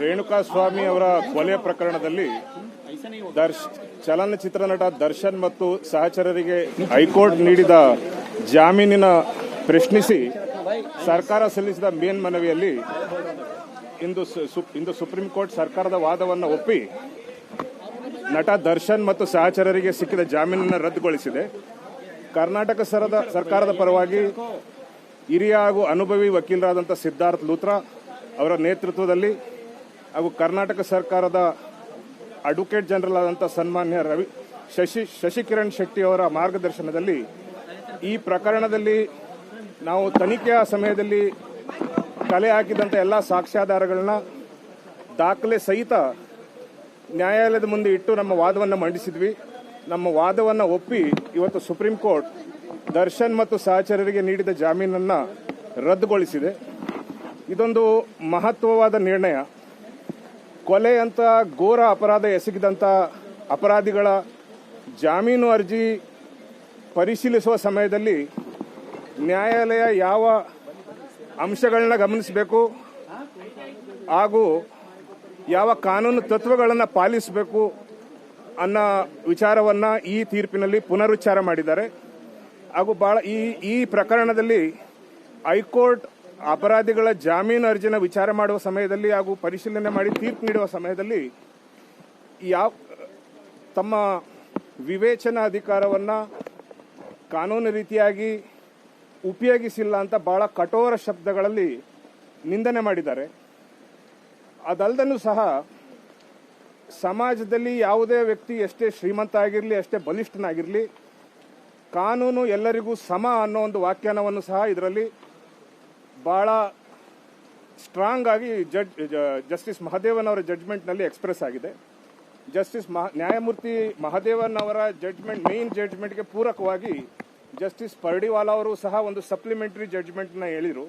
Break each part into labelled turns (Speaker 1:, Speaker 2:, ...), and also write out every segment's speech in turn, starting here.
Speaker 1: ರೇಣುಕಾಸ್ವಾಮಿ ಅವರ ಕೊಲೆ ಪ್ರಕರಣದಲ್ಲಿ ಚಲನಚಿತ್ರ ನಟ ದರ್ಶನ್ ಮತ್ತು ಸಹಚರರಿಗೆ ಹೈಕೋರ್ಟ್ ನೀಡಿದ ಜಾಮೀನಿನ ಪ್ರಶ್ನಿಸಿ ಸರ್ಕಾರ ಸಲ್ಲಿಸಿದ ಮೇಲ್ಮನವಿಯಲ್ಲಿ ಇಂದು ಸುಪ್ರೀಂ ಕೋರ್ಟ್ ಸರ್ಕಾರದ ವಾದವನ್ನು ಒಪ್ಪಿ ನಟ ದರ್ಶನ್ ಮತ್ತು ಸಹಚರರಿಗೆ ಸಿಕ್ಕಿದ ಜಾಮೀನನ್ನು ರದ್ದುಗೊಳಿಸಿದೆ. ಕರ್ನಾಟಕ ಸರ್ಕಾರದ ಪರವಾಗಿ ಹಿರಿಯ ಹಾಗೂ ಅನುಭವಿ ವಕೀಲರಾದಂಥ ಸಿದ್ಧಾರ್ಥ್ ಲೂಥ್ರಾ ಅವರ ನೇತೃತ್ವದಲ್ಲಿ ಹಾಗೂ ಕರ್ನಾಟಕ ಸರ್ಕಾರದ ಅಡ್ವೊಕೇಟ್ ಜನರಲ್ ಆದಂಥ ಸನ್ಮಾನ್ಯ ಶಶಿಕಿರಣ್ ಶೆಟ್ಟಿ ಅವರ ಮಾರ್ಗದರ್ಶನದಲ್ಲಿ ಈ ಪ್ರಕರಣದಲ್ಲಿ ನಾವು ತನಿಖೆಯ ಸಮಯದಲ್ಲಿ ಕಲೆ ಹಾಕಿದಂಥ ಎಲ್ಲ ಸಾಕ್ಷ್ಯಾಧಾರಗಳನ್ನ ದಾಖಲೆ ಸಹಿತ ನ್ಯಾಯಾಲಯದ ಮುಂದೆ ಇಟ್ಟು ನಮ್ಮ ವಾದವನ್ನು ಮಂಡಿಸಿದ್ವಿ. ನಮ್ಮ ವಾದವನ್ನು ಒಪ್ಪಿ ಇವತ್ತು ಸುಪ್ರೀಂ ಕೋರ್ಟ್ ದರ್ಶನ್ ಮತ್ತು ಸಹಚರರಿಗೆ ನೀಡಿದ ಜಾಮೀನನ್ನು ರದ್ದುಗೊಳಿಸಿದೆ. ಇದೊಂದು ಮಹತ್ವವಾದ ನಿರ್ಣಯ. ಕೊಲೆ ಅಂತ ಘೋರ ಅಪರಾಧ ಎಸಗಿದಂಥ ಅಪರಾಧಿಗಳ ಜಾಮೀನು ಅರ್ಜಿ ಪರಿಶೀಲಿಸುವ ಸಮಯದಲ್ಲಿ ನ್ಯಾಯಾಲಯ ಯಾವ ಅಂಶಗಳನ್ನ ಗಮನಿಸಬೇಕು ಹಾಗೂ ಯಾವ ಕಾನೂನು ತತ್ವಗಳನ್ನು ಪಾಲಿಸಬೇಕು ಅನ್ನೋ ವಿಚಾರವನ್ನ ಈ ತೀರ್ಪಿನಲ್ಲಿ ಪುನರುಚ್ಚಾರ ಮಾಡಿದ್ದಾರೆ. ಹಾಗೂ ಈ ಪ್ರಕರಣದಲ್ಲಿ ಹೈಕೋರ್ಟ್ ಅಪರಾಧಿಗಳ ಜಾಮೀನು ಅರ್ಜಿನ ವಿಚಾರ ಮಾಡುವ ಸಮಯದಲ್ಲಿ ಹಾಗೂ ಪರಿಶೀಲನೆ ಮಾಡಿ ತೀರ್ಪು ನೀಡುವ ಸಮಯದಲ್ಲಿ ತಮ್ಮ ವಿವೇಚನಾ ಅಧಿಕಾರವನ್ನ ಕಾನೂನು ರೀತಿಯಾಗಿ ಉಪಯೋಗಿಸಿಲ್ಲ ಅಂತ ಬಹಳ ಕಠೋರ ಶಬ್ದಗಳಲ್ಲಿ ನಿಂದನೆ ಮಾಡಿದ್ದಾರೆ. ಅದಲ್ಲದೂ ಸಹ ಸಮಾಜದಲ್ಲಿ ಯಾವುದೇ ವ್ಯಕ್ತಿ ಎಷ್ಟೇ ಶ್ರೀಮಂತ ಆಗಿರಲಿ, ಎಷ್ಟೇ ಬಲಿಷ್ಠನಾಗಿರಲಿ, ಕಾನೂನು ಎಲ್ಲರಿಗೂ ಸಮ ಅನ್ನೋ ಒಂದು ವ್ಯಾಖ್ಯಾನವನ್ನು ಸಹ ಇದರಲ್ಲಿ ಬಹಳ ಸ್ಟ್ರಾಂಗ್ ಆಗಿ ಜಸ್ಟಿಸ್ ಮಹದೇವನ್ ಅವರ ಜಡ್ಜ್ಮೆಂಟ್ನಲ್ಲಿ ಎಕ್ಸ್ಪ್ರೆಸ್ ಆಗಿದೆ. ನ್ಯಾಯಮೂರ್ತಿ ಮಹದೇವನ್ ಅವರ ಜಡ್ಜ್ಮೆಂಟ್ ಮೇನ್ ಜಡ್ಜ್ಮೆಂಟ್ಗೆ ಪೂರಕವಾಗಿ ಜಸ್ಟಿಸ್ ಪರ್ಡಿವಾಲಾ ಅವರು ಸಹ ಒಂದು ಸಪ್ಲಿಮೆಂಟರಿ ಜಡ್ಜ್ಮೆಂಟ್ನ ಹೇಳಿದರು.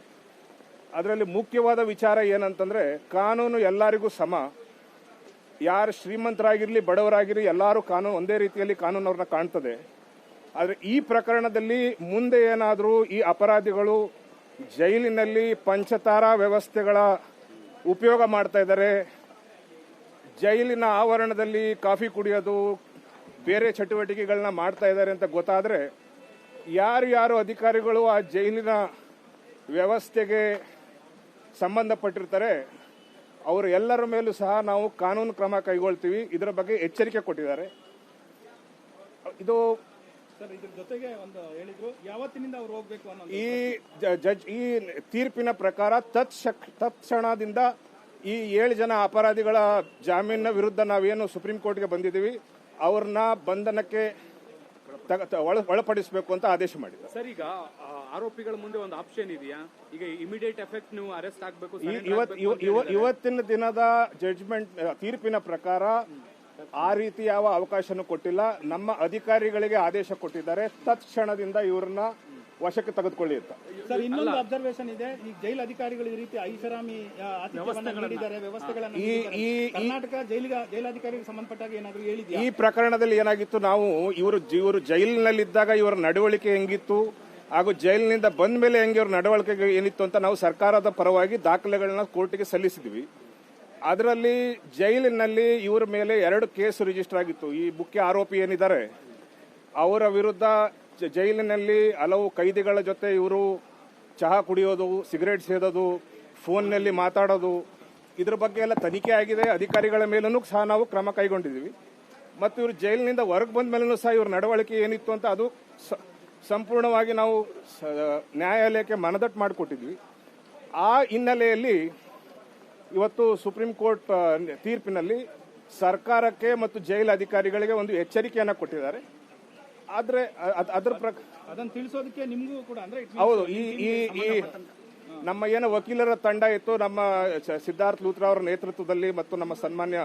Speaker 1: ಅದರಲ್ಲಿ ಮುಖ್ಯವಾದ ವಿಚಾರ ಏನಂತಂದ್ರೆ ಕಾನೂನು ಎಲ್ಲರಿಗೂ ಸಮ. ಯಾರು ಶ್ರೀಮಂತರಾಗಿರಲಿ ಬಡವರಾಗಿರಲಿ ಎಲ್ಲರೂ ಕಾನೂನು ಒಂದೇ ರೀತಿಯಲ್ಲಿ ಕಾನೂನು ಅವ್ರನ್ನ ಕಾಣ್ತದೆ. ಆದರೆ ಈ ಪ್ರಕರಣದಲ್ಲಿ ಮುಂದೆ ಏನಾದರೂ ಈ ಅಪರಾಧಿಗಳು ಜೈಲಿನಲ್ಲಿ ಪಂಚತಾರಾ ವ್ಯವಸ್ಥೆಗಳ ಉಪಯೋಗ ಮಾಡ್ತಾ ಇದ್ದಾರೆ, ಜೈಲಿನ ಆವರಣದಲ್ಲಿ ಕಾಫಿ ಕುಡಿಯೋದು ಬೇರೆ ಚಟುವಟಿಕೆಗಳನ್ನ ಮಾಡ್ತಾ ಇದ್ದಾರೆ ಅಂತ ಗೊತ್ತಾದರೆ ಯಾರು ಅಧಿಕಾರಿಗಳು ಆ ಜೈಲಿನ ವ್ಯವಸ್ಥೆಗೆ ಸಂಬಂಧಪಟ್ಟಿರ್ತಾರೆ ಅವರು ಎಲ್ಲರ ಮೇಲೂ ಸಹ ನಾವು ಕಾನೂನು ಕ್ರಮ ಕೈಗೊಳ್ತೀವಿ, ಇದರ ಬಗ್ಗೆ ಎಚ್ಚರಿಕೆ ಕೊಟ್ಟಿದ್ದಾರೆ. ಇದು
Speaker 2: ಇದ್ರ ಜೊತೆಗೆ ಒಂದು ಹೇಳಿದ್ರು ಯಾವತ್ತಿನಿಂದ ಅವರು ಹೋಗಬೇಕು ಅನ್ನೋ
Speaker 1: ಈ ತೀರ್ಪಿನ ಪ್ರಕಾರ ತತ್ಕ್ಷಣದಿಂದ ಈ 7 ಜನ ಅಪರಾಧಿಗಳ ಜಾಮೀನಿನ ವಿರುದ್ಧ ನಾವೇನು ಸುಪ್ರೀಂ ಕೋರ್ಟ್ಗೆ ಬಂದಿದ್ದೀವಿ ಅವ್ರನ್ನ ಬಂಧನಕ್ಕೆ ಒಳಪಡಿಸಬೇಕು ಅಂತ ಆದೇಶ ಮಾಡಿದ್ದಾರೆ.
Speaker 2: ಸರ್, ಈಗ ಆರೋಪಿಗಳ ಮುಂದೆ ಒಂದು ಆಪ್ಷನ್ ಇದೆಯಾ? ಈಗ ಇಮಿಡಿಯೇಟ್ ಎಫೆಕ್ಟ್ ನೀವು ಅರೆಸ್ಟ್ ಆಗಬೇಕು.
Speaker 1: ಇವತ್ತಿನ ದಿನದ ಜಡ್ಜ್ಮೆಂಟ್ ತೀರ್ಪಿನ ಪ್ರಕಾರ ಆ ರೀತಿ ಯಾವ ಅವಕಾಶನೂ ಕೊಟ್ಟಿಲ್ಲ. ನಮ್ಮ ಅಧಿಕಾರಿಗಳಿಗೆ ಆದೇಶ ಕೊಟ್ಟಿದ್ದಾರೆ, ತತ್ಕ್ಷಣದಿಂದ ಇವ್ರನ್ನ ವಶಕ್ಕೆ ತೆಗೆದುಕೊಳ್ಳಿ ಅಂತ.
Speaker 2: ಸರ್, ಇನ್ನೊಂದು ಅಬ್ಸರ್ವೇಷನ್ ಇದೆ. ಈ ಜೈಲ್ ಅಧಿಕಾರಿಗಳು ಈ ರೀತಿ ಐಷಾರಾಮಿ ವ್ಯವಸ್ಥೆಗಳನ್ನು ಕರ್ನಾಟಕ ಜೈಲಾಧಿಕಾರಿಗೆ ಸಂಬಂಧಪಟ್ಟಾಗ ಏನಾದರೂ ಹೇಳಿದ್ಯಾ?
Speaker 1: ಈ ಪ್ರಕರಣದಲ್ಲಿ ಏನಾಗಿತ್ತು, ನಾವು ಇವರು ಜೈಲಿನಲ್ಲಿದ್ದಾಗ ಇವರ ನಡವಳಿಕೆ ಹೆಂಗಿತ್ತು ಹಾಗೂ ಜೈಲಿನಿಂದ ಬಂದ ಮೇಲೆ ಹೆಂಗೆ ಇವ್ರ ನಡವಳಿಕೆ ಏನಿತ್ತು ಅಂತ ನಾವು ಸರ್ಕಾರದ ಪರವಾಗಿ ದಾಖಲೆಗಳನ್ನ ಕೋರ್ಟಿಗೆ ಸಲ್ಲಿಸಿದ್ವಿ. ಅದರಲ್ಲಿ ಜೈಲಿನಲ್ಲಿ ಇವರ ಮೇಲೆ 2 ಕೇಸ್ ರಿಜಿಸ್ಟರ್ ಆಗಿತ್ತು. ಈ ಮುಖ್ಯ ಆರೋಪಿ ಏನಿದ್ದಾರೆ ಅವರ ವಿರುದ್ಧ ಜೈಲಿನಲ್ಲಿ ಹಲವು ಕೈದಿಗಳ ಜೊತೆ ಇವರು ಚಹಾ ಕುಡಿಯೋದು, ಸಿಗರೇಟ್ ಸೇದೋದು, ಫೋನ್ನಲ್ಲಿ ಮಾತಾಡೋದು, ಇದ್ರ ಬಗ್ಗೆ ಎಲ್ಲ ತನಿಖೆ ಆಗಿದೆ. ಅಧಿಕಾರಿಗಳ ಮೇಲೂ ಸಹ ನಾವು ಕ್ರಮ ಕೈಗೊಂಡಿದ್ದೀವಿ. ಮತ್ತು ಇವರು ಜೈಲಿನಿಂದ ಹೊರಗೆ ಬಂದ ಮೇಲೂ ಸಹ ಇವ್ರ ನಡವಳಿಕೆ ಏನಿತ್ತು ಅಂತ ಅದು ಸಂಪೂರ್ಣವಾಗಿ ನಾವು ನ್ಯಾಯಾಲಯಕ್ಕೆ ಮನದಟ್ಟು ಮಾಡಿಕೊಟ್ಟಿದ್ವಿ. ಆ ಹಿನ್ನೆಲೆಯಲ್ಲಿ ಇವತ್ತು ಸುಪ್ರೀಂ ಕೋರ್ಟ್ ತೀರ್ಪಿನಲ್ಲಿ ಸರ್ಕಾರಕ್ಕೆ ಮತ್ತು ಜೈಲು ಅಧಿಕಾರಿಗಳಿಗೆ ಒಂದು ಎಚ್ಚರಿಕೆಯನ್ನು ಕೊಟ್ಟಿದ್ದಾರೆ. ಆದ್ರೆ
Speaker 2: ಅದನ್ನು ತಿಳಿಸೋದಕ್ಕೆ ನಿಮಗೂ ಕೂಡ
Speaker 1: ಹೌದು, ಈ ನಮ್ಮ ಏನು ವಕೀಲರ ತಂಡ ಇತ್ತು, ನಮ್ಮ ಸಿದ್ಧಾರ್ಥ್ ಲೂಥ್ರಾ ಅವರ ನೇತೃತ್ವದಲ್ಲಿ ಮತ್ತು ನಮ್ಮ ಸನ್ಮಾನ್ಯ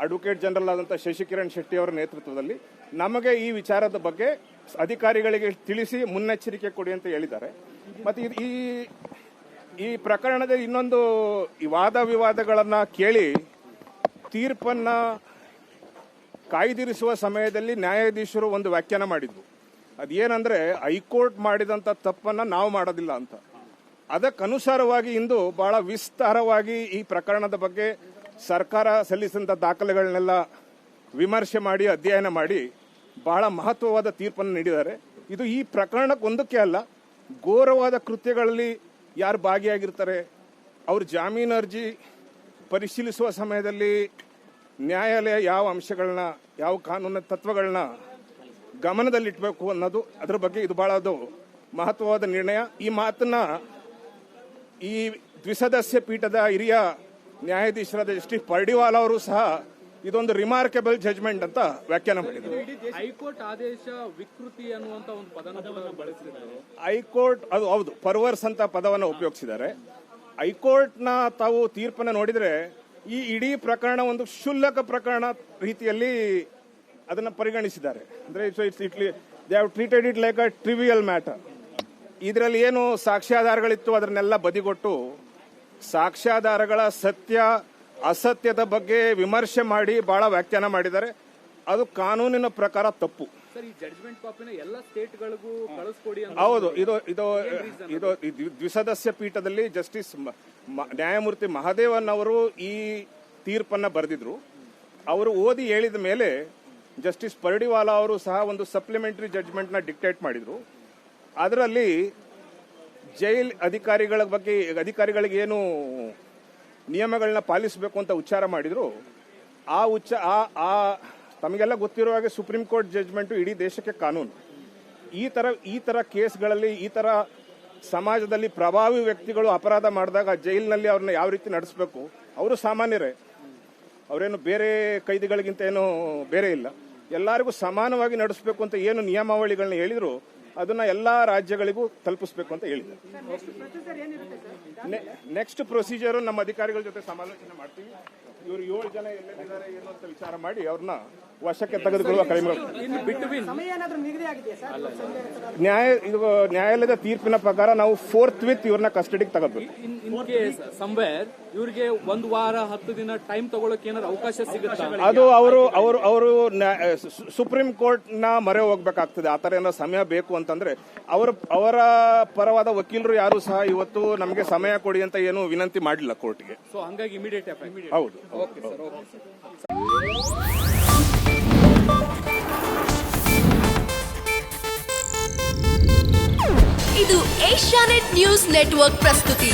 Speaker 1: ಅಡ್ವೊಕೇಟ್ ಜನರಲ್ ಆದಂಥ ಶಶಿಕಿರಣ್ ಶೆಟ್ಟಿ ಅವರ ನೇತೃತ್ವದಲ್ಲಿ ನಮಗೆ ಈ ವಿಚಾರದ ಬಗ್ಗೆ ಅಧಿಕಾರಿಗಳಿಗೆ ತಿಳಿಸಿ ಮುನ್ನೆಚ್ಚರಿಕೆ ಕೊಡಿ ಅಂತ ಹೇಳಿದ್ದಾರೆ. ಮತ್ತು ಈ ಪ್ರಕರಣದಲ್ಲಿ ಇನ್ನೊಂದು ವಾದ ವಿವಾದಗಳನ್ನ ಕೇಳಿ ತೀರ್ಪನ್ನ ಕಾಯ್ದಿರಿಸುವ ಸಮಯದಲ್ಲಿ ನ್ಯಾಯಾಧೀಶರು ಒಂದು ವ್ಯಾಖ್ಯಾನ ಮಾಡಿದ್ರು. ಅದೇನಂದ್ರೆ ಹೈಕೋರ್ಟ್ ಮಾಡಿದಂಥ ತಪ್ಪನ್ನ ನಾವು ಮಾಡೋದಿಲ್ಲ ಅಂತ. ಅದಕ್ಕನುಸಾರವಾಗಿ ಇಂದು ಬಹಳ ವಿಸ್ತಾರವಾಗಿ ಈ ಪ್ರಕರಣದ ಬಗ್ಗೆ ಸರ್ಕಾರ ಸಲ್ಲಿಸಿದಂಥ ದಾಖಲೆಗಳನ್ನೆಲ್ಲ ವಿಮರ್ಶೆ ಮಾಡಿ ಅಧ್ಯಯನ ಮಾಡಿ ಬಹಳ ಮಹತ್ವವಾದ ತೀರ್ಪನ್ನು ನೀಡಿದ್ದಾರೆ. ಇದು ಈ ಪ್ರಕರಣಕ್ಕೊಂದಕ್ಕೆ ಅಲ್ಲ, ಘೋರವಾದ ಕೃತ್ಯಗಳಲ್ಲಿ ಯಾರು ಭಾಗಿಯಾಗಿರ್ತಾರೆ ಅವ್ರ ಜಾಮೀನು ಅರ್ಜಿ ಪರಿಶೀಲಿಸುವ ಸಮಯದಲ್ಲಿ ನ್ಯಾಯಾಲಯ ಯಾವ ಅಂಶಗಳನ್ನ, ಯಾವ ಕಾನೂನಿನ ತತ್ವಗಳನ್ನ ಗಮನದಲ್ಲಿಟ್ಟಬೇಕು ಅನ್ನೋದು, ಅದರ ಬಗ್ಗೆ ಇದು ಬಹಳ ಅದು ಮಹತ್ವವಾದ ನಿರ್ಣಯ. ಈ ಮಾತನ್ನ ಈ ದ್ವಿಸದಸ್ಯ ಪೀಠದ ಹಿರಿಯ ನ್ಯಾಯಾಧೀಶರಾದ ಜಸ್ಟಿಸ್ ಪರ್ಡಿವಾಲ್ ಅವರು ಸಹ ಇದೊಂದು ರಿಮಾರ್ಕೆಬಲ್ ಜಜ್ಮೆಂಟ್ ಅಂತ ವ್ಯಾಖ್ಯಾನ ಮಾಡಿದರು.
Speaker 3: ಹೈಕೋರ್ಟ್ ಆದೇಶ ವಿಕೃತಿ ಅನ್ನುವಂತ ಒಂದು ಪದವನ್ನು ಬಳಸಿದ್ದಾರೆ.
Speaker 1: ಹೈಕೋರ್ಟ್ ಅದು ಹೌದು, ಪರ್ವರ್ಸ್ ಅಂತ ಪದವನ್ನು ಉಪಯೋಗಿಸಿದ್ದಾರೆ. ಹೈಕೋರ್ಟ್ನ ತಾವು ತೀರ್ಪನ್ನು ನೋಡಿದ್ರೆ ಈ ಇಡೀ ಪ್ರಕರಣ ಒಂದು ಕ್ಷುಲ್ಲಕ ಪ್ರಕರಣ ರೀತಿಯಲ್ಲಿ ಅದನ್ನು ಪರಿಗಣಿಸಿದ್ದಾರೆ. ಅಂದ್ರೆ they have treated it like a trivial matter. ಇದರಲ್ಲಿ ಏನು ಸಾಕ್ಷ್ಯಾಧಾರಗಳಿತ್ತು ಅದನ್ನೆಲ್ಲ ಬದಿಗೊಟ್ಟು ಸಾಕ್ಷ್ಯಾಧಾರಗಳ ಸತ್ಯ ಅಸತ್ಯದ ಬಗ್ಗೆ ವಿಮರ್ಶೆ ಮಾಡಿ ಬಹಳ ವ್ಯಾಖ್ಯಾನ ಮಾಡಿದ್ದಾರೆ. ಅದು ಕಾನೂನಿನ ಪ್ರಕಾರ ತಪ್ಪು.
Speaker 3: ಸರ್, ಈ ಜಡ್ಜ್ಮೆಂಟ್ ಕಾಪಿನ ಎಲ್ಲ ಸ್ಟೇಟ್ಗಳಿಗೂ ಕಳಿಸ್ಕೊಡಿ ಅಂತ.
Speaker 1: ಹೌದು, ಇದು ದ್ವಿಸದಸ್ಯ ಪೀಠದಲ್ಲಿ ಜಸ್ಟಿಸ್ ನ್ಯಾಯಮೂರ್ತಿ ಮಹದೇವನ್ ಅವರು ಈ ತೀರ್ಪನ್ನ ಬರೆದಿದ್ರು. ಅವರು ಓದಿ ಹೇಳಿದ ಮೇಲೆ ಜಸ್ಟಿಸ್ ಪರ್ಡಿವಾಲಾ ಅವರು ಸಹ ಒಂದು ಸಪ್ಲಿಮೆಂಟರಿ ಜಡ್ಜ್ಮೆಂಟ್ ನ ಡಿಕ್ಟೇಟ್ ಮಾಡಿದ್ರು. ಅದರಲ್ಲಿ ಜೈಲ್ ಅಧಿಕಾರಿಗಳ ಬಗ್ಗೆ, ಅಧಿಕಾರಿಗಳಿಗೆ ಏನು ನಿಯಮಗಳನ್ನ ಪಾಲಿಸಬೇಕು ಅಂತ ಉಚ್ಚಾರ ಮಾಡಿದ್ರು. ತಮಗೆಲ್ಲ ಗೊತ್ತಿರುವ ಹಾಗೆ ಸುಪ್ರೀಂ ಕೋರ್ಟ್ ಜಡ್ಜ್ಮೆಂಟ್ ಇಡೀ ದೇಶಕ್ಕೆ ಕಾನೂನು. ಈ ತರ ಕೇಸ್ಗಳಲ್ಲಿ, ಈ ತರ ಸಮಾಜದಲ್ಲಿ ಪ್ರಭಾವಿ ವ್ಯಕ್ತಿಗಳು ಅಪರಾಧ ಮಾಡಿದಾಗ ಜೈಲಿನಲ್ಲಿ ಅವ್ರನ್ನ ಯಾವ ರೀತಿ ನಡೆಸಬೇಕು, ಅವರು ಸಾಮಾನ್ಯರೇ, ಅವರೇನು ಬೇರೆ ಕೈದಿಗಳಿಗಿಂತ ಏನು ಬೇರೆ ಇಲ್ಲ, ಎಲ್ಲರಿಗೂ ಸಮಾನವಾಗಿ ನಡೆಸಬೇಕು ಅಂತ ಏನು ನಿಯಮಾವಳಿಗಳನ್ನ ಹೇಳಿದ್ರು ಅದನ್ನ ಎಲ್ಲಾ ರಾಜ್ಯಗಳಿಗೂ ತಲುಪಿಸಬೇಕು ಅಂತ ಹೇಳಿದ್ದಾರೆ. ನೆಕ್ಸ್ಟ್ ಪ್ರೊಸೀಜರ್ ನಮ್ಮ ಅಧಿಕಾರಿಗಳ ಜೊತೆ ಸಮಾಲೋಚನೆ ಮಾಡ್ತೀವಿ. ಇವರು 7 ಜನ ಎಲ್ಲೆಲ್ಲಿದ್ದಾರೆ ಏನು ಅಂತ ವಿಚಾರ ಮಾಡಿ ಅವ್ರನ್ನ ವಶಕ್ಕೆ ತೆಗೆದುಕೊಳ್ಳುವ ಕ್ರಮ. ನ್ಯಾಯಾಲಯದ ತೀರ್ಪಿನ ಪ್ರಕಾರ ನಾವು ಫೋರ್ತ್ ಇವ್ರನ್ನ ಕಸ್ಟಡಿಗೆ ತಗೋಬೇಕು.
Speaker 3: ಇವ್ರಿಗೆ 1 ವಾರ 10 ದಿನ ಟೈಮ್ ತಗೊಳ್ಳೋಕೆ ಏನಾದ್ರು ಅವಕಾಶ ಸಿಗುತ್ತೆ?
Speaker 1: ಅದು ಅವರು ಸುಪ್ರೀಂ ಕೋರ್ಟ್ ನ ಮೊರೆ ಹೋಗ್ಬೇಕಾಗ್ತದೆ. ಆತರ ಏನಾದ್ರು ಸಮಯ ಬೇಕು ಅಂತಂದ್ರೆ ಅವರ ಪರವಾದ ವಕೀಲರು ಯಾರು ಸಹ ಇವತ್ತು ನಮಗೆ ಸಮಯ ಕೊಡಿ ಅಂತ ಏನು ವಿನಂತಿ ಮಾಡಿಲ್ಲ ಕೋರ್ಟ್ಗೆ.
Speaker 3: ಸೊ ಹಂಗಾಗಿ ಇಮಿಡಿಯೇಟ್
Speaker 1: ಹೌದು.
Speaker 3: Okay sir, okay sir.
Speaker 4: ಇದು ಏಷ್ಯಾನೆಟ್ ನ್ಯೂಸ್ ನೆಟ್ವರ್ಕ್ ಪ್ರಸ್ತುತಿ.